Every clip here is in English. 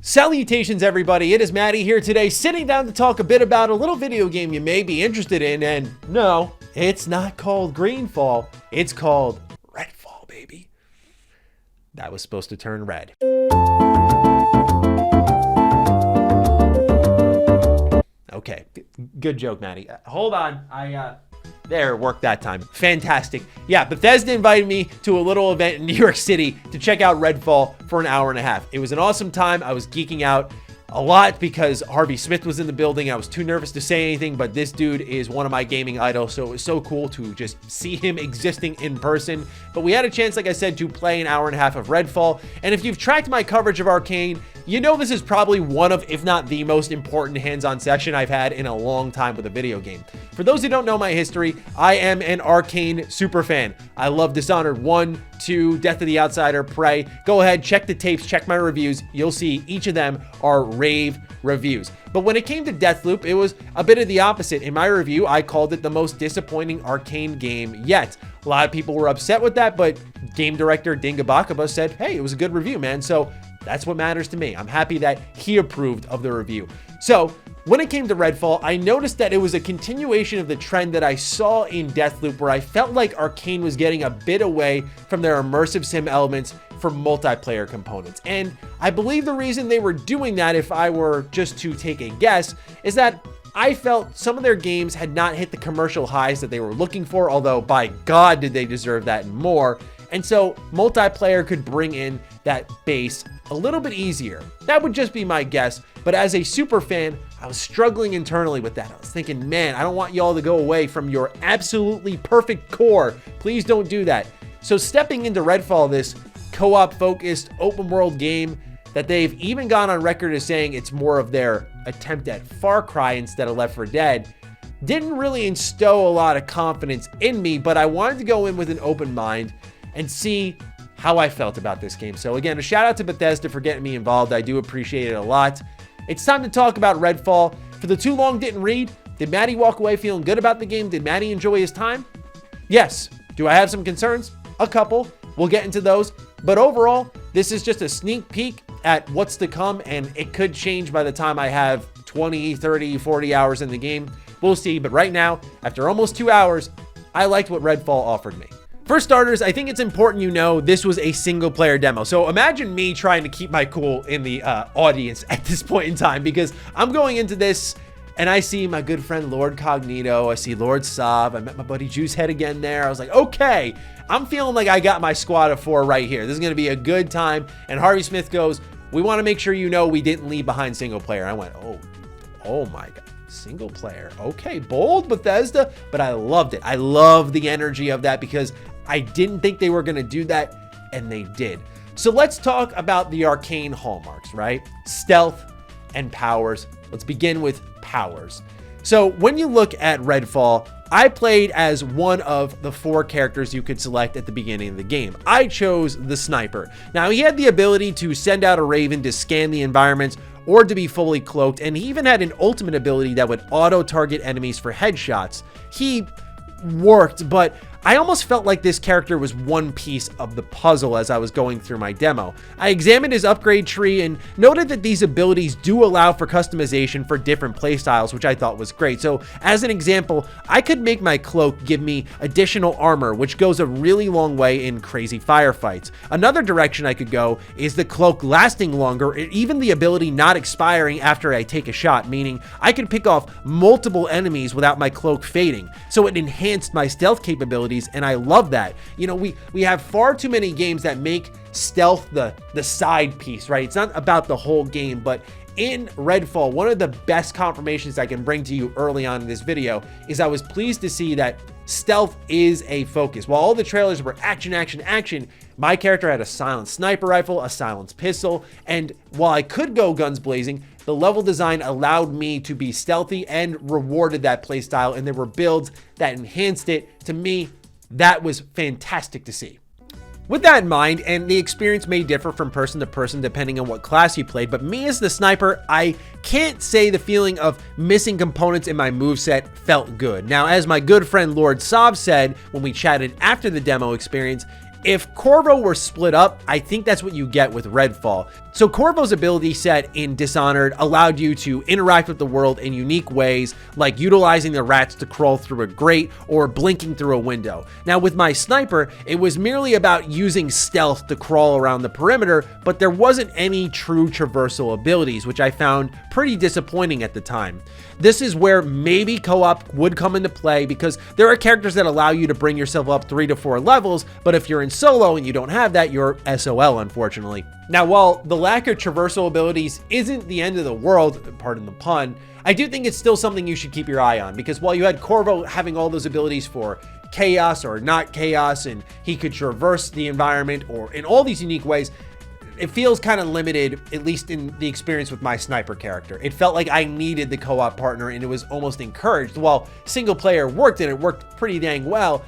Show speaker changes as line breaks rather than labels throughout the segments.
Salutations everybody, it is Matty here today, sitting down to talk a bit about a little video game you may be interested in, and no, it's not called Greenfall, it's called Redfall, baby. That was supposed to turn red. Okay, good joke, Matty. Hold on, there, worked that time. Fantastic. Yeah, Bethesda invited me to a little event in New York City to check out Redfall for an hour and a half. It was an awesome time. I was geeking out a lot because Harvey Smith was in the building. I was too nervous to say anything, but this dude is one of my gaming idols, so it was so cool to just see him existing in person. But we had a chance, like I said, to play an hour and a half of Redfall, and if you've tracked my coverage of Arkane, you know this is probably one of, if not the most important hands-on session I've had in a long time with a video game. For those who don't know my history, I am an Arkane super fan. I love Dishonored 1, 2, Death of the Outsider, Prey. Go ahead, check the tapes, check my reviews. You'll see each of them are rave reviews. But when it came to Deathloop, it was a bit of the opposite. In my review, I called it the most disappointing Arkane game yet. A lot of people were upset with that, but game director Dinga Bakaba said, hey, it was a good review, man. So that's what matters to me. I'm happy that he approved of the review. So when it came to Redfall, I noticed that it was a continuation of the trend that I saw in Deathloop, where I felt like Arkane was getting a bit away from their immersive sim elements for multiplayer components. And I believe the reason they were doing that, if I were just to take a guess, is that I felt some of their games had not hit the commercial highs that they were looking for, although by God did they deserve that and more. And so multiplayer could bring in that base a little bit easier. That would just be my guess. But as a super fan, I was struggling internally with that. I was thinking, man, I don't want y'all to go away from your absolutely perfect core. Please don't do that. So stepping into Redfall, this co-op focused open world game that they've even gone on record as saying it's more of their attempt at Far Cry instead of Left 4 Dead, didn't really instill a lot of confidence in me, but I wanted to go in with an open mind and see how I felt about this game. So again, a shout out to Bethesda for getting me involved. I do appreciate it a lot. It's time to talk about Redfall. For the too long didn't read, did Matty walk away feeling good about the game? Did Matty enjoy his time? Yes. Do I have some concerns? A couple. We'll get into those. But overall, this is just a sneak peek at what's to come, and it could change by the time I have 20, 30, 40 hours in the game. We'll see. But right now, after almost 2 hours, I liked what Redfall offered me. For starters, I think it's important you know this was a single player demo. So imagine me trying to keep my cool in the audience at this point in time, because I'm going into this and I see my good friend Lord Cognito. I see Lord Sav. I met my buddy Juicehead again there. I was like, okay, I'm feeling like I got my squad of 4 right here. This is going to be a good time. And Harvey Smith goes, we want to make sure you know we didn't leave behind single player. I went, oh my God. Single player. Okay, bold Bethesda, but I loved it. I love the energy of that because I didn't think they were going to do that, and they did. So let's talk about the Arkane hallmarks, right? Stealth and powers. Let's begin with powers. So when you look at Redfall, I played as one of the 4 characters you could select at the beginning of the game. I chose the sniper. Now, he had the ability to send out a raven to scan the environments or to be fully cloaked, and he even had an ultimate ability that would auto-target enemies for headshots. He worked, but I almost felt like this character was one piece of the puzzle as I was going through my demo. I examined his upgrade tree and noted that these abilities do allow for customization for different playstyles, which I thought was great. So as an example, I could make my cloak give me additional armor, which goes a really long way in crazy firefights. Another direction I could go is the cloak lasting longer, or even the ability not expiring after I take a shot, meaning I could pick off multiple enemies without my cloak fading. So it enhanced my stealth capabilities, and I love that. You know, we have far too many games that make stealth the side piece, right? It's not about the whole game, but in Redfall, one of the best confirmations I can bring to you early on in this video is I was pleased to see that stealth is a focus. While all the trailers were action, action, action, my character had a silenced sniper rifle, a silenced pistol, and while I could go guns blazing, the level design allowed me to be stealthy and rewarded that playstyle, and there were builds that enhanced it. To me, that was fantastic to see. With that in mind, and the experience may differ from person to person depending on what class you played, but me as the sniper, I can't say the feeling of missing components in my moveset felt good. Now, as my good friend Lord Sav said when we chatted after the demo experience, if Corvo were split up, I think that's what you get with Redfall. So Corvo's ability set in Dishonored allowed you to interact with the world in unique ways, like utilizing the rats to crawl through a grate or blinking through a window. Now with my sniper, it was merely about using stealth to crawl around the perimeter, but there wasn't any true traversal abilities, which I found pretty disappointing at the time. This is where maybe co-op would come into play, because there are characters that allow you to bring yourself up 3 to 4 levels, but if you're in solo and you don't have that, you're SOL, unfortunately. Now, while the lack of traversal abilities isn't the end of the world, pardon the pun, I do think it's still something you should keep your eye on, because while you had Corvo having all those abilities for chaos or not chaos, and he could traverse the environment or in all these unique ways, it feels kind of limited, at least in the experience with my sniper character. It felt like I needed the co-op partner, and it was almost encouraged. While single player worked, and it worked pretty dang well,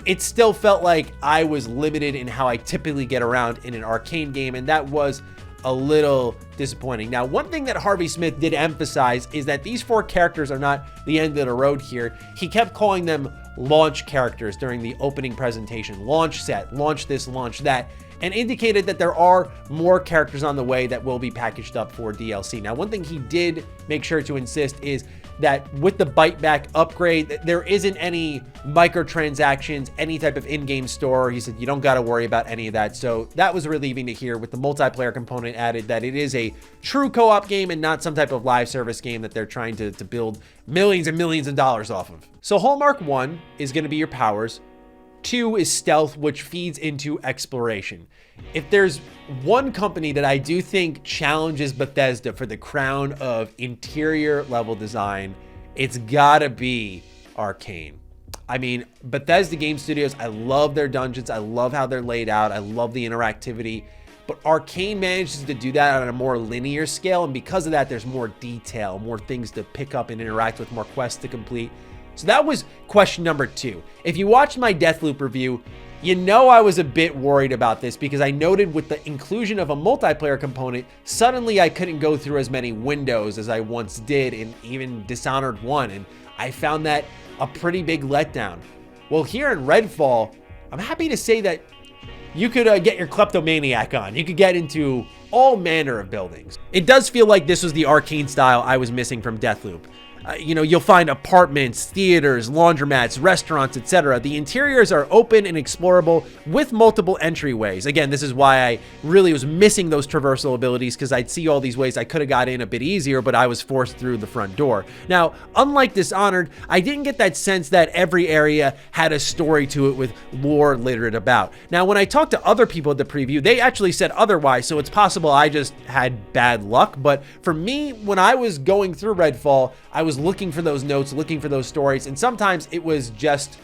it still felt like I was limited in how I typically get around in an Arkane game, and that was a little disappointing. Now, one thing that Harvey Smith did emphasize is that these 4 characters are not the end of the road here. He kept calling them launch characters during the opening presentation. Launch set, launch this, launch that, and indicated that there are more characters on the way that will be packaged up for DLC. Now, one thing he did make sure to insist is that with the bite back upgrade, there isn't any microtransactions, any type of in-game store. He said you don't got to worry about any of that. So that was relieving to hear, with the multiplayer component added, that it is a true co-op game and not some type of live service game that they're trying to build millions and millions of dollars off of. So hallmark 1 is going to be your powers. 2 is stealth, which feeds into exploration. If there's one company that I do think challenges Bethesda for the crown of interior level design, it's gotta be Arkane. I mean, Bethesda Game Studios, I love their dungeons. I love how they're laid out. I love the interactivity. But Arkane manages to do that on a more linear scale, and because of that, there's more detail, more things to pick up and interact with, more quests to complete. So that was question number 2. If you watched my Deathloop review, you know I was a bit worried about this, because I noted with the inclusion of a multiplayer component, suddenly I couldn't go through as many windows as I once did in even Dishonored 1, and I found that a pretty big letdown. Well, here in Redfall, I'm happy to say that you could get your kleptomaniac on. You could get into all manner of buildings. It does feel like this was the Arkane style I was missing from Deathloop. You know, you'll find apartments, theaters, laundromats, restaurants, etc. The interiors are open and explorable with multiple entryways. Again, this is why I really was missing those traversal abilities, because I'd see all these ways I could have got in a bit easier, but I was forced through the front door. Now, unlike Dishonored, I didn't get that sense that every area had a story to it with lore littered about. Now, when I talked to other people at the preview, they actually said otherwise, so it's possible I just had bad luck. But for me, when I was going through Redfall, I was looking for those notes, looking for those stories, and sometimes it was just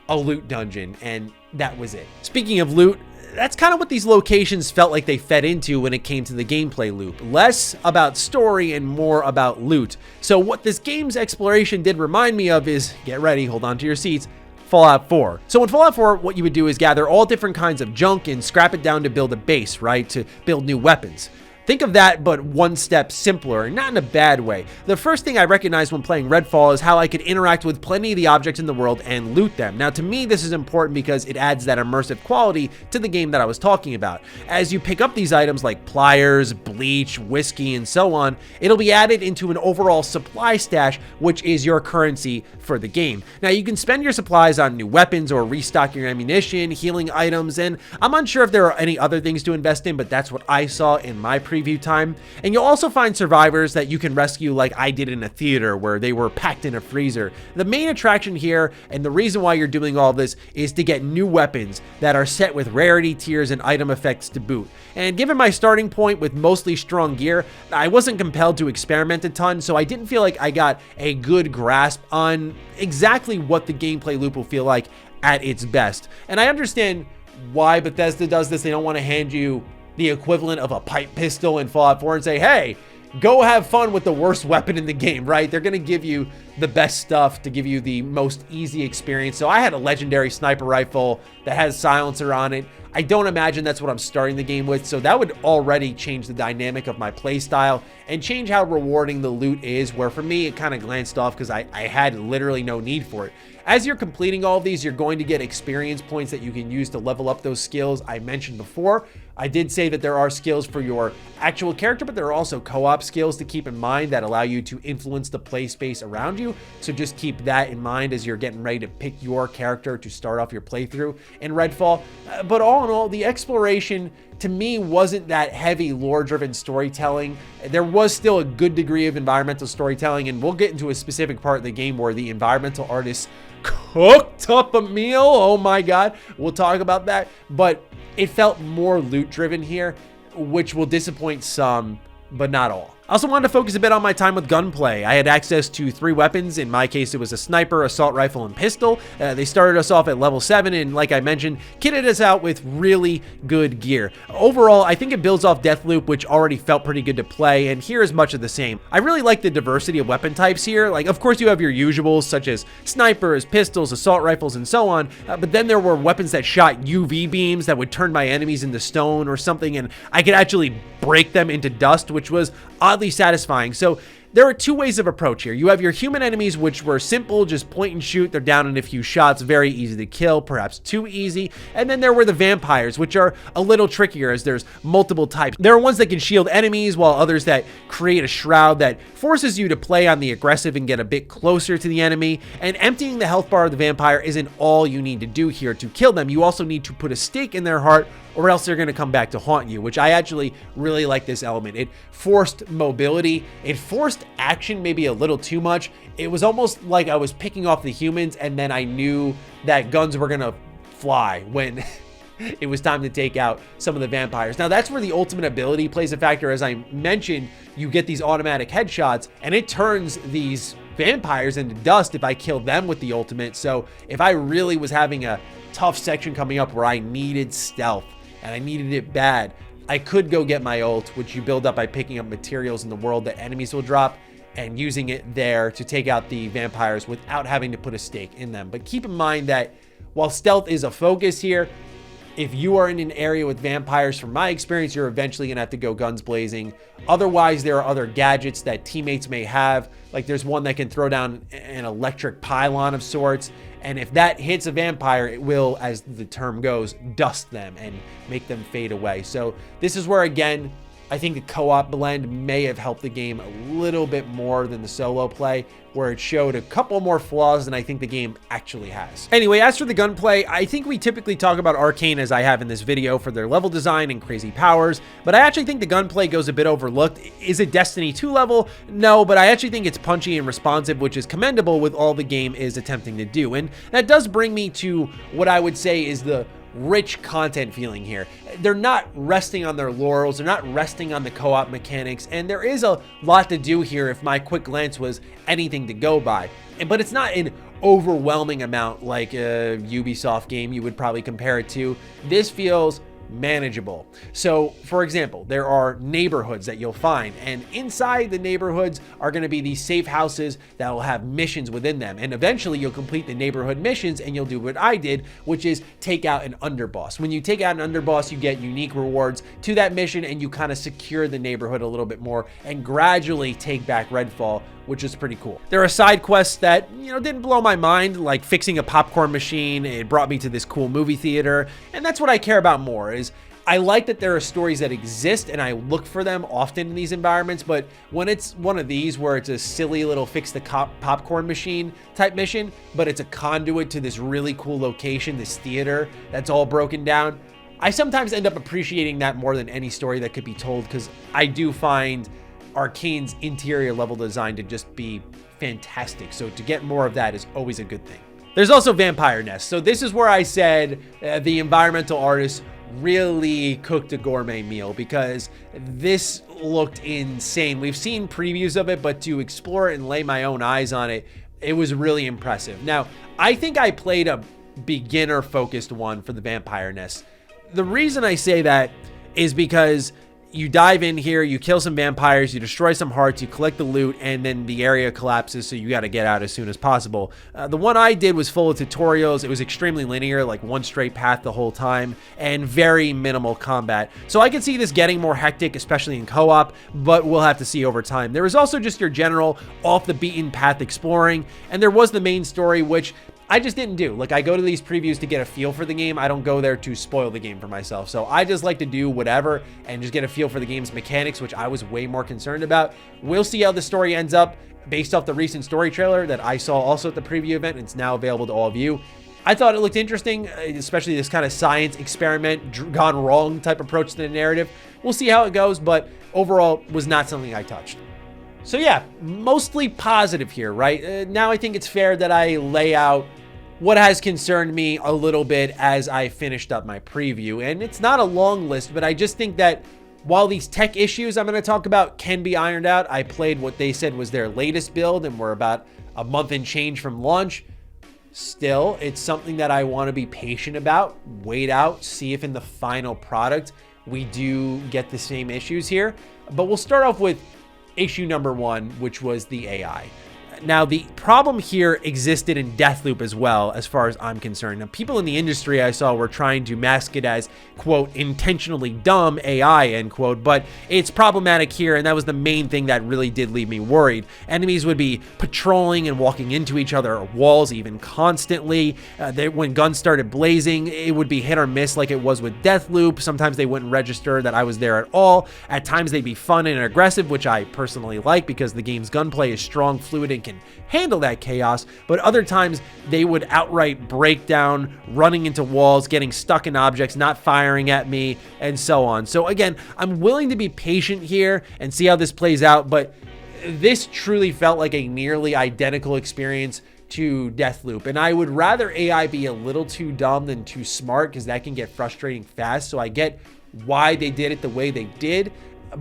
a loot dungeon, and that was it. Speaking of loot, that's kind of what these locations felt like they fed into when it came to the gameplay loop. Less about story and more about loot. So what this game's exploration did remind me of is, get ready, hold on to your seats, Fallout 4. So in Fallout 4, what you would do is gather all different kinds of junk and scrap it down to build a base, right? To build new weapons. Think of that, but one step simpler, and not in a bad way. The first thing I recognized when playing Redfall is how I could interact with plenty of the objects in the world and loot them. Now, to me, this is important because it adds that immersive quality to the game that I was talking about. As you pick up these items like pliers, bleach, whiskey, and so on, it'll be added into an overall supply stash, which is your currency for the game. Now, you can spend your supplies on new weapons or restock your ammunition, healing items, and I'm unsure if there are any other things to invest in, but that's what I saw in my preview time. And you'll also find survivors that you can rescue, like I did in a theater where they were packed in a freezer. The main attraction here, and the reason why you're doing all this, is to get new weapons that are set with rarity tiers and item effects to boot. And given my starting point with mostly strong gear, I wasn't compelled to experiment a ton, so I didn't feel like I got a good grasp on exactly what the gameplay loop will feel like at its best. And I understand why Bethesda does this. They don't want to hand you the equivalent of a pipe pistol in Fallout 4 and say, hey, go have fun with the worst weapon in the game, right? They're going to give you the best stuff to give you the most easy experience. So I had a legendary sniper rifle that has silencer on it. I don't imagine that's what I'm starting the game with, so that would already change the dynamic of my play style and change how rewarding the loot is, where for me it kind of glanced off because I had literally no need for it. As you're completing all of these, you're going to get experience points that you can use to level up those skills I mentioned before. I did say that there are skills for your actual character, but there are also co-op skills to keep in mind that allow you to influence the play space around you. So just keep that in mind as you're getting ready to pick your character to start off your playthrough in Redfall. But all in all, the exploration to me wasn't that heavy lore-driven storytelling. There was still a good degree of environmental storytelling, and we'll get into a specific part of the game where the environmental artists cooked up a meal. Oh my God, we'll talk about that. But it felt more loot-driven here, which will disappoint some, but not all. I also wanted to focus a bit on my time with gunplay. I had access to 3 weapons. In my case, it was a sniper, assault rifle, and pistol. They started us off at level 7 and, like I mentioned, kitted us out with really good gear. Overall, I think it builds off Deathloop, which already felt pretty good to play, and here is much of the same. I really like the diversity of weapon types here. Like, of course, you have your usuals, such as snipers, pistols, assault rifles, and so on, but then there were weapons that shot UV beams that would turn my enemies into stone or something, and I could actually break them into dust, which was oddly satisfying. So there are 2 ways of approach here. You have your human enemies, which were simple, just point and shoot. They're down in a few shots, very easy to kill, perhaps too easy. And then there were the vampires, which are a little trickier as there's multiple types. There are ones that can shield enemies, while others that create a shroud that forces you to play on the aggressive and get a bit closer to the enemy. And emptying the health bar of the vampire isn't all you need to do here to kill them. You also need to put a stake in their heart, or else they're going to come back to haunt you, which I actually really like this element. It forced mobility. It forced action maybe a little too much. It was almost like I was picking off the humans, and then I knew that guns were going to fly when it was time to take out some of the vampires. Now, that's where the ultimate ability plays a factor. As I mentioned, you get these automatic headshots, and it turns these vampires into dust if I kill them with the ultimate. So if I really was having a tough section coming up where I needed stealth, and I needed it bad, I could go get my ult, which you build up by picking up materials in the world that enemies will drop and using it there to take out the vampires without having to put a stake in them. But keep in mind that while stealth is a focus here, if you are in an area with vampires, from my experience, you're eventually gonna have to go guns blazing. Otherwise, there are other gadgets that teammates may have. Like there's one that can throw down an electric pylon of sorts. And if that hits a vampire, it will, as the term goes, dust them and make them fade away. So this is where, again, I think the co-op blend may have helped the game a little bit more than the solo play, where it showed a couple more flaws than I think the game actually has. Anyway, as for the gunplay, I think we typically talk about Arkane, as I have in this video, for their level design and crazy powers, but I actually think the gunplay goes a bit overlooked. Is it Destiny 2 level? No, but I actually think it's punchy and responsive, which is commendable with all the game is attempting to do. And that does bring me to what I would say is the rich content feeling here. They're not resting on their laurels. They're not resting on the co-op mechanics. And there is a lot to do here if my quick glance was anything to go by. But it's not an overwhelming amount like a Ubisoft game you would probably compare it to. This feels manageable. So, for example, there are neighborhoods that you'll find, and inside the neighborhoods are going to be these safe houses that will have missions within them, and eventually you'll complete the neighborhood missions and you'll do what I did, which is take out an underboss. When you take out an underboss, you get unique rewards to that mission, and you kind of secure the neighborhood a little bit more and gradually take back Redfall, which is pretty cool. There are side quests that, didn't blow my mind, like fixing a popcorn machine. It brought me to this cool movie theater, and that's what I care about more. Is I like that there are stories that exist, and I look for them often in these environments, but when it's one of these where it's a silly little fix the popcorn machine type mission, but it's a conduit to this really cool location, this theater that's all broken down, I sometimes end up appreciating that more than any story that could be told, because I do find Arkane's interior level design to just be fantastic. So to get more of that is always a good thing. There's also vampire nests. So this is where I said the environmental artists really cooked a gourmet meal, because this looked insane. We've seen previews of it, but to explore it and lay my own eyes on it, it was really impressive. Now, I think I played a beginner focused one for the vampire nest. The reason I say that is because you dive in here, you kill some vampires, you destroy some hearts, you collect the loot, and then the area collapses, so you got to get out as soon as possible. The one I did was full of tutorials. It was extremely linear, like one straight path the whole time, and very minimal combat. So I can see this getting more hectic, especially in co-op, but we'll have to see over time. There was also just your general off the beaten path exploring, and there was the main story, which I just didn't do. Like, I go to these previews to get a feel for the game. I don't go there to spoil the game for myself. So I just like to do whatever and just get a feel for the game's mechanics, which I was way more concerned about. We'll see how the story ends up based off the recent story trailer that I saw also at the preview event. And it's now available to all of you. I thought it looked interesting, especially this kind of science experiment gone wrong type approach to the narrative. We'll see how it goes, but overall was not something I touched. So yeah, mostly positive here, right? Now I think it's fair that I lay out what has concerned me a little bit as I finished up my preview. And it's not a long list, but I just think that while these tech issues I'm going to talk about can be ironed out, I played what they said was their latest build, and we're about a month and change from launch. Still, it's something that I want to be patient about, wait out, see if in the final product we do get the same issues here. But we'll start off with issue number one, which was the AI. Now, the problem here existed in Deathloop as well, as far as I'm concerned. Now, people in the industry I saw were trying to mask it as, quote, intentionally dumb AI, end quote, but it's problematic here, and that was the main thing that really did leave me worried. Enemies would be patrolling and walking into each other, or walls even constantly. When guns started blazing, it would be hit or miss like it was with Deathloop. Sometimes they wouldn't register that I was there at all. At times, they'd be fun and aggressive, which I personally like because the game's gunplay is strong, fluid, and can handle that chaos, but other times they would outright break down, running into walls, getting stuck in objects, not firing at me, and so on. So again, I'm willing to be patient here and see how this plays out, but this truly felt like a nearly identical experience to Deathloop, and I would rather AI be a little too dumb than too smart, because that can get frustrating fast. So I get why they did it the way they did,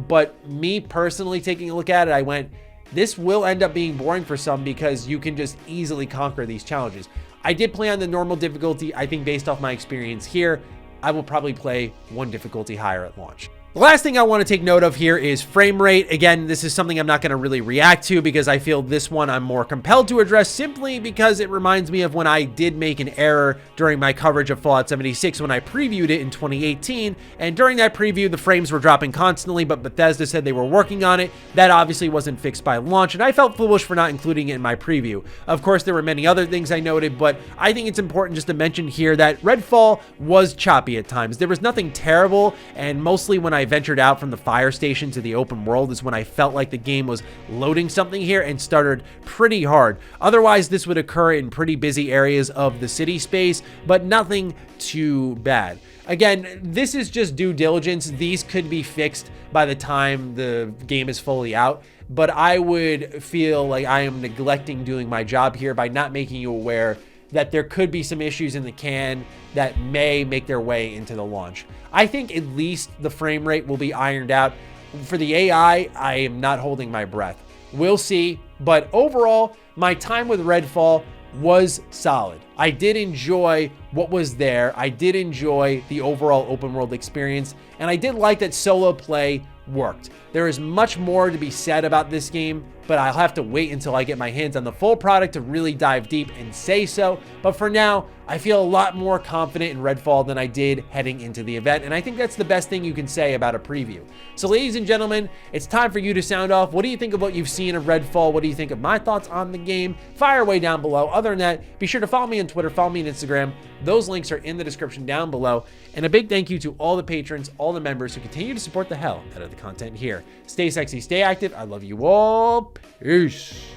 but me personally taking a look at it, I went, this will end up being boring for some because you can just easily conquer these challenges. I did play on the normal difficulty. I think based off my experience here, I will probably play one difficulty higher at launch. The last thing I want to take note of here is frame rate. Again, this is something I'm not going to really react to because I feel this one I'm more compelled to address simply because it reminds me of when I did make an error during my coverage of Fallout 76 when I previewed it in 2018. And during that preview, the frames were dropping constantly, but Bethesda said they were working on it. That obviously wasn't fixed by launch, and I felt foolish for not including it in my preview. Of course, there were many other things I noted, but I think it's important just to mention here that Redfall was choppy at times. There was nothing terrible, and mostly when I ventured out from the fire station to the open world is when I felt like the game was loading something here and started pretty hard. Otherwise, this would occur in pretty busy areas of the city space, but nothing too bad. Again, this is just due diligence. These could be fixed by the time the game is fully out, but I would feel like I am neglecting doing my job here by not making you aware that there could be some issues in the can that may make their way into the launch. I think at least the frame rate will be ironed out. For the AI, I am not holding my breath. We'll see, but overall, my time with Redfall was solid. I did enjoy what was there. I did enjoy the overall open world experience, and I did like that solo play worked. There is much more to be said about this game, but I'll have to wait until I get my hands on the full product to really dive deep and say so. But for now, I feel a lot more confident in Redfall than I did heading into the event, and I think that's the best thing you can say about a preview. So ladies and gentlemen, it's time for you to sound off. What do you think of what you've seen of Redfall? What do you think of my thoughts on the game? Fire away down below. Other than that, be sure to follow me on Twitter, follow me on Instagram. Those links are in the description down below. And a big thank you to all the patrons, all the members who continue to support the hell out of the content here. Stay sexy, stay active. I love you all. Peace.